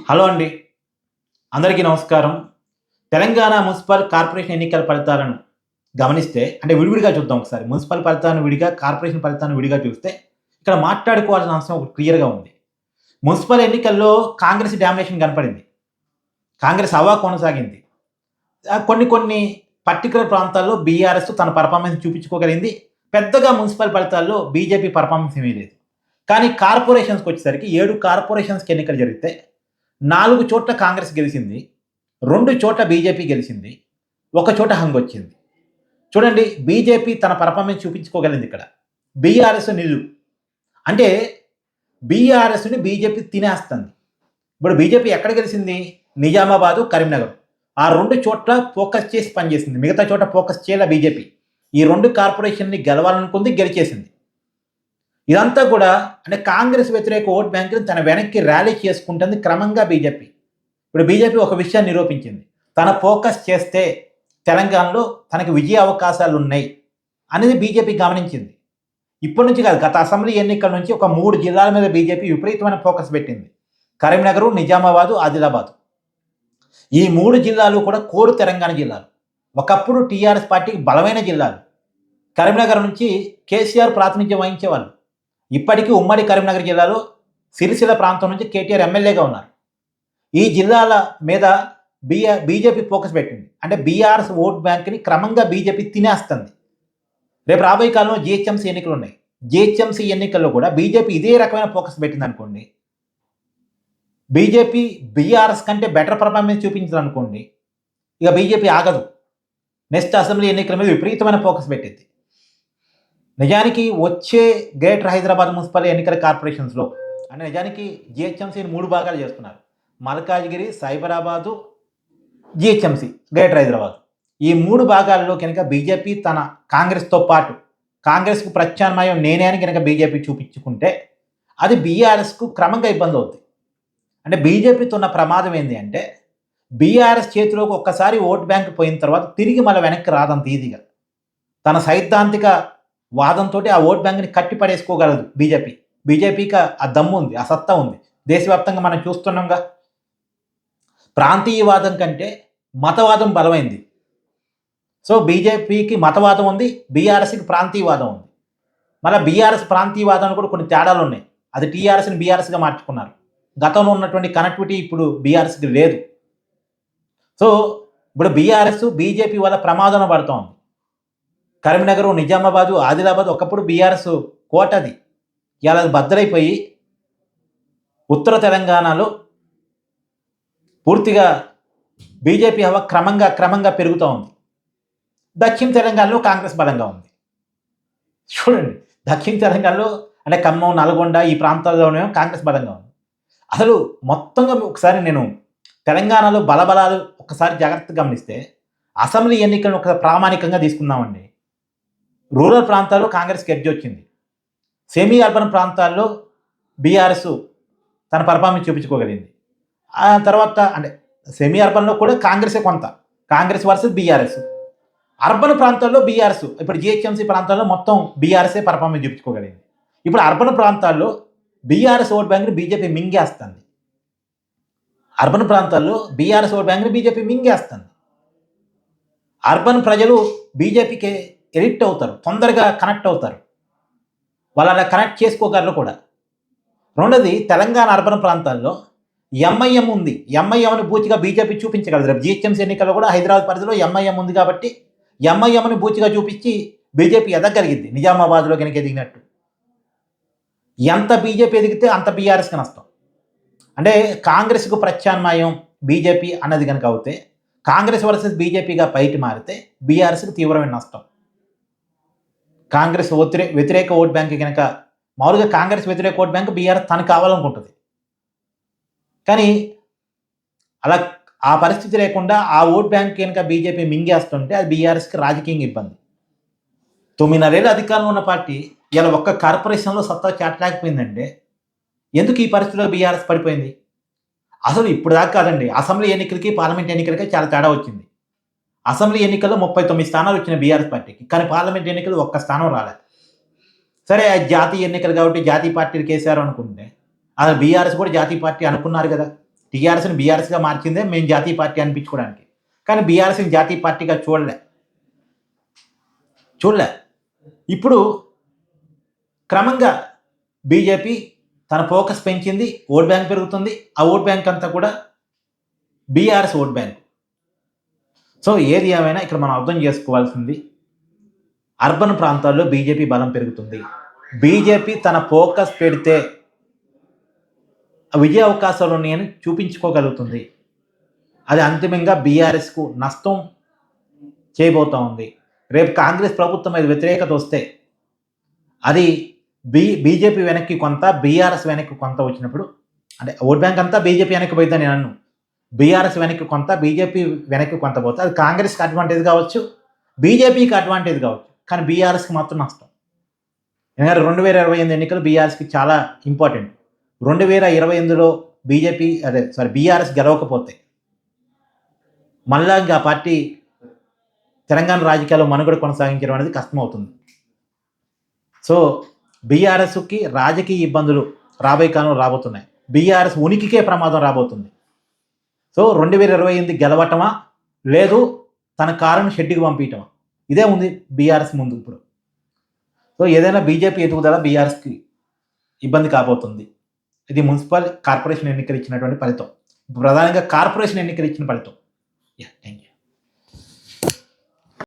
Hello అండి. అందరికీ నమస్కారం. తెలంగాణ మున్సిపల్ కార్పొరేషన్ ఎన్నికల ఫలితాలను గమనిస్తే అంటే విడివిడిగా చూద్దాం ఒకసారి. మున్సిపల్ ఫలితాలను విడిగా, కార్పొరేషన్ ఫలితాలను విడిగా చూస్తే ఇక్కడ మాట్లాడుకోవాల్సిన అంశం ఒకటి క్లియర్‌గా ఉంది. మున్సిపల్ ఎన్నికల్లో కాంగ్రెస్ డామినేషన్ కనపడింది. కాంగ్రెస్ హవా కొనసాగింది. కొన్ని కొన్ని పర్టిక్యులర్ ప్రాంతాల్లో బీఆర్ఎస్ తన పెర్ఫార్మన్స్ చూపించుకోగలిగింది. పెద్దగా మున్సిపల్ ఫలితాల్లో బీజేపీ పెర్ఫార్మన్స్ ఏమీ లేదు. కానీ కార్పొరేషన్స్‌కొచ్చేసరికి 7 కార్పొరేషన్స్‌కి ఎన్నికలు జరిగితే 4 చోట్ల కాంగ్రెస్ గెలిచింది. 2 చోట్ల బీజేపీ గెలిచింది. ఒక చోట హంగొచ్చింది. చూడండి బీజేపీ తన పెర్ఫార్మన్స్ చూపించుకోగలిగింది ఇక్కడ. బీఆర్ఎస్ నిల్లు. అంటే బీఆర్ఎస్‌ని బీజేపీ తినేస్తుంది. ఇప్పుడు బీజేపీ ఎక్కడ గెలిచింది? నిజామాబాదు, కరీంనగర్. ఆ 2 చోట్ల ఫోకస్ చేసి పనిచేసింది. మిగతా చోట ఫోకస్ చేయలే బీజేపీ. ఈ 2 కార్పొరేషన్‌ని గెలవాలనుకుంది, గెలిచేసింది. ఇదంతా కూడా అంటే కాంగ్రెస్ వ్యతిరేక ఓట్ బ్యాంక్‌ని తన వెనక్కి ర్యాలీ చేసుకుంటుంది క్రమంగా బీజేపీ. ఇప్పుడు బీజేపీ ఒక విషయాన్ని నిరూపించింది. తన ఫోకస్ చేస్తే తెలంగాణలో తనకి విజయ అవకాశాలున్నాయి అనేది బీజేపీ గమనించింది. ఇప్పటి నుంచి కాదు, గత అసెంబ్లీ ఎన్నికల నుంచి ఒక 3 జిల్లాల మీద బీజేపీ విపరీతమైన ఫోకస్ పెట్టింది. కరీంనగర్, నిజామాబాదు, ఆదిలాబాద్. ఈ 3 జిల్లాలు కూడా కోరు తెలంగాణ జిల్లాలు. ఒకప్పుడు టీఆర్ఎస్ పార్టీకి బలమైన జిల్లాలు. కరీంనగర్ నుంచి కేసీఆర్ ప్రాతినిధ్యం వహించేవాళ్ళు. ఇప్పటికీ ఉమ్మడి కరీంనగర్ జిల్లాలో సిరిసిల్ల ప్రాంతం నుంచి కేటీఆర్ ఎమ్మెల్యేగా ఉన్నారు. ఈ జిల్లాల మీద బీజేపీ ఫోకస్ పెట్టింది. అంటే బీఆర్ఎస్ ఓట్ బ్యాంక్‌ని క్రమంగా బీజేపీ తినేస్తుంది. రేపు రాబోయే కాలంలో జీహెచ్ఎంసీ ఎన్నికలు ఉన్నాయి. జీహెచ్ఎంసీ ఎన్నికల్లో కూడా బీజేపీ ఇదే రకమైన ఫోకస్ పెట్టిందనుకోండి, బీజేపీ బీఆర్ఎస్ కంటే బెటర్ పెర్ఫార్మెన్స్ చూపించిందనుకోండి, ఇక బీజేపీ ఆగదు. నెక్స్ట్ అసెంబ్లీ ఎన్నికల మీద విపరీతమైన ఫోకస్ పెట్టింది. నిజానికి వచ్చే గ్రేటర్ హైదరాబాద్ మున్సిపల్ ఎన్నికల కార్పొరేషన్స్‌లో అంటే నిజానికి జీహెచ్ఎంసీని 3 భాగాలు చేస్తున్నారు. Malkajgiri, Cyberabad, GHMC, greater Hyderabad. ఈ 3 భాగాల్లో కనుక బీజేపీ తన కాంగ్రెస్‌తో పాటు కాంగ్రెస్‌కు ప్రత్యామ్నాయం నేనే అని కనుక బీజేపీ చూపించుకుంటే అది బీఆర్ఎస్‌కు క్రమంగా ఇబ్బంది అవుద్ది. అంటే బీజేపీతో ఉన్న ప్రమాదం ఏంది అంటే బీఆర్ఎస్ చేతిలోకి ఒక్కసారి ఓట్ బ్యాంక్ పోయిన తర్వాత తిరిగి మళ్ళీ వెనక్కి రాదంత ఈజీగా. తన సైద్ధాంతిక వాదంతో ఆ ఓట్ బ్యాంక్‌ని కట్టి పడేసుకోగలదు బీజేపీ. బీజేపీకి ఆ దమ్ము ఉంది, ఆ సత్తా ఉంది. దేశవ్యాప్తంగా మనం చూస్తున్నాంగా. ప్రాంతీయవాదం కంటే మతవాదం బలమైంది. సో బీజేపీకి మతవాదం ఉంది, బీఆర్ఎస్‌కి ప్రాంతీయవాదం ఉంది. మళ్ళీ బీఆర్ఎస్ ప్రాంతీయవాదంలో కూడా కొన్ని తేడాలు ఉన్నాయి. అది టీఆర్ఎస్‌ని బీఆర్ఎస్‌గా మార్చుకున్నారు. గతంలో ఉన్నటువంటి కనెక్టివిటీ ఇప్పుడు బీఆర్ఎస్‌కి లేదు. సో ఇప్పుడు బీఆర్ఎస్ బీజేపీ వల్ల ప్రమాదంలో పడుతోంది. కరీంనగర్, నిజామాబాదు, ఆదిలాబాద్ ఒకప్పుడు బీఆర్ఎస్ కోటది. ఇవాళ అది బద్దలైపోయి ఉత్తర తెలంగాణలో పూర్తిగా బీజేపీ హవా క్రమంగా పెరుగుతూ ఉంది. దక్షిణ తెలంగాణలో కాంగ్రెస్ బలంగా ఉంది. చూడండి, దక్షిణ తెలంగాణలో అంటే ఖమ్మం, నల్గొండ ఈ ప్రాంతాల్లోనేమో కాంగ్రెస్ బలంగా ఉంది. అసలు మొత్తంగా ఒకసారి నేను తెలంగాణలో బలబలాలు ఒకసారి జాగ్రత్తగా గమనిస్తే అసెంబ్లీ ఎన్నికలను ఒక ప్రామాణికంగా తీసుకుందామండి. రూరల్ ప్రాంతాల్లో కాంగ్రెస్‌కి ఎడ్జ్ వచ్చింది. సెమీ అర్బన్ ప్రాంతాల్లో బీఆర్ఎస్ తన పెర్ఫార్మెన్స్ చూపించుకోగలిగింది. ఆ తర్వాత అంటే సెమీ అర్బన్‌లో కూడా కాంగ్రెసే కొంత. Congress versus BRS. అర్బన్ ప్రాంతాల్లో బీఆర్ఎస్ ఇప్పుడు జీహెచ్ఎంసీ ప్రాంతాల్లో మొత్తం బీఆర్ఎస్ఏ పెర్ఫార్మెన్స్ చూపించుకోగలిగింది. ఇప్పుడు అర్బన్ ప్రాంతాల్లో బీఆర్ఎస్ ఓట్ బ్యాంక్‌ని బీజేపీ మింగేస్తుంది. అర్బన్ ప్రాంతాల్లో బీఆర్ఎస్ ఓట్ బ్యాంక్‌ని బీజేపీ మింగేస్తుంది. అర్బన్ ప్రజలు బీజేపీకి ఎడిక్ట్ అవుతారు. తొందరగా కనెక్ట్ అవుతారు. వాళ్ళు అలా కనెక్ట్ చేసుకోగలరు కూడా. రెండోది తెలంగాణ అర్బన్ ప్రాంతాల్లో ఎంఐఎం ఉంది. ఎంఐఎంని బూచిగా బీజేపీ చూపించగలదు. రేపు జీహెచ్ఎంసీ ఎన్నికల్లో కూడా హైదరాబాద్ పరిధిలో ఎంఐఎం ఉంది కాబట్టి ఎంఐఎంని బూచిగా చూపించి బీజేపీ ఎదగలిగింది. నిజామాబాద్‌లో కనుక ఎదిగినట్టు. ఎంత బీజేపీ ఎదిగితే అంత బీఆర్ఎస్‌కి నష్టం. అంటే కాంగ్రెస్‌కు ప్రత్యామ్నాయం బీజేపీ అన్నది కనుక అవుతే కాంగ్రెస్ వర్సెస్ బీజేపీగా బయట మారితే బీఆర్ఎస్‌కి తీవ్రమైన నష్టం. కాంగ్రెస్ వ్యతిరేక ఓట్ బ్యాంక్ కనుక మామూలుగా కాంగ్రెస్ వ్యతిరేక ఓట్ బ్యాంక్ బీఆర్ఎస్ తనకు కావాలనుకుంటుంది. కానీ అలా ఆ పరిస్థితి లేకుండా ఆ ఓట్ బ్యాంక్ కనుక బీజేపీ మింగేస్తుంటే అది బీఆర్ఎస్‌కి రాజకీయంగా ఇబ్బంది. 9.5 ఏళ్ళు అధికారంలో ఉన్న పార్టీ ఇలా ఒక్క కార్పొరేషన్‌లో సత్తా చాటలేకపోయిందంటే ఎందుకు ఈ పరిస్థితిలో బీఆర్ఎస్ పడిపోయింది? అసలు ఇప్పుడు దాకా కాదండి. అసెంబ్లీ ఎన్నికలకి, పార్లమెంట్ ఎన్నికలకి చాలా తేడా వచ్చింది. అసెంబ్లీ ఎన్నికల్లో 39 స్థానాలు వచ్చినాయి బీఆర్ఎస్ పార్టీకి. కానీ పార్లమెంట్ ఎన్నికలు ఒక్క స్థానం రాలేదు. సరే జాతీయ ఎన్నికలు కాబట్టి జాతీయ పార్టీలకి వేశారు అనుకుంటే, అసలు బీఆర్ఎస్ కూడా జాతీయ పార్టీ అనుకున్నారు కదా! టీఆర్ఎస్ని బీఆర్ఎస్గా మార్చిందే మేము జాతీయ పార్టీ అనిపించుకోవడానికి. కానీ బీఆర్ఎస్ని జాతీయ పార్టీగా చూడలే. ఇప్పుడు క్రమంగా బీజేపీ తన ఫోకస్ పెంచింది, ఓట్ బ్యాంక్ పెరుగుతుంది. ఆ ఓట్ బ్యాంక్ అంతా కూడా బీఆర్ఎస్ ఓట్ బ్యాంక్. సో ఏది ఏమైనా ఇక్కడ మనం అర్థం చేసుకోవాల్సింది, అర్బన్ ప్రాంతాల్లో బీజేపీ బలం పెరుగుతుంది. బీజేపీ తన ఫోకస్ పెడితే విజయ అవకాశాలు ఉన్నాయని చూపించుకోగలుగుతుంది. అది అంతిమంగా బీఆర్ఎస్కు నష్టం చేయబోతూ ఉంది. రేపు కాంగ్రెస్ ప్రభుత్వం మీద వ్యతిరేకత వస్తే అది బీజేపీ వెనక్కి కొంత, బీఆర్ఎస్ వెనక్కి కొంత వచ్చినప్పుడు, అంటే ఓట్ బ్యాంక్ అంతా బీజేపీ వెనక్కి పోయిందని నేను అన్ను. బీఆర్ఎస్ వెనక్కి కొంత, బీజేపీ వెనక్కి కొంత పోతే అది కాంగ్రెస్కి అడ్వాంటేజ్ కావచ్చు, బీజేపీకి అడ్వాంటేజ్ కావచ్చు. కానీ బీఆర్ఎస్కి మాత్రం నష్టం. ఎందుకంటే 2028 ఎన్నికలు బీఆర్ఎస్కి చాలా ఇంపార్టెంట్. 2028లో బీఆర్ఎస్ గెలవకపోతే మళ్ళా ఇంకా ఆ పార్టీ తెలంగాణ రాజకీయాల్లో మనుగడ కొనసాగించడం అనేది కష్టమవుతుంది. సో బీఆర్ఎస్కి రాజకీయ ఇబ్బందులు రాబోయే కాలంలో రాబోతున్నాయి. బీఆర్ఎస్ ఉనికికే ప్రమాదం రాబోతుంది. సో 2028 గెలవటమా, లేదు తన కారును షెడ్డుకి పంపించటమా, ఇదే ఉంది బీఆర్ఎస్ ముందు ఇప్పుడు. సో ఏదైనా బీజేపీ ఎదుగుదల బీఆర్ఎస్కి ఇబ్బంది కాబోతుంది. ఇది మున్సిపల్ కార్పొరేషన్ ఎన్నికలు ఇచ్చినటువంటి ఫలితం, ప్రధానంగా కార్పొరేషన్ ఎన్నికలు ఇచ్చిన ఫలితం. Thank you.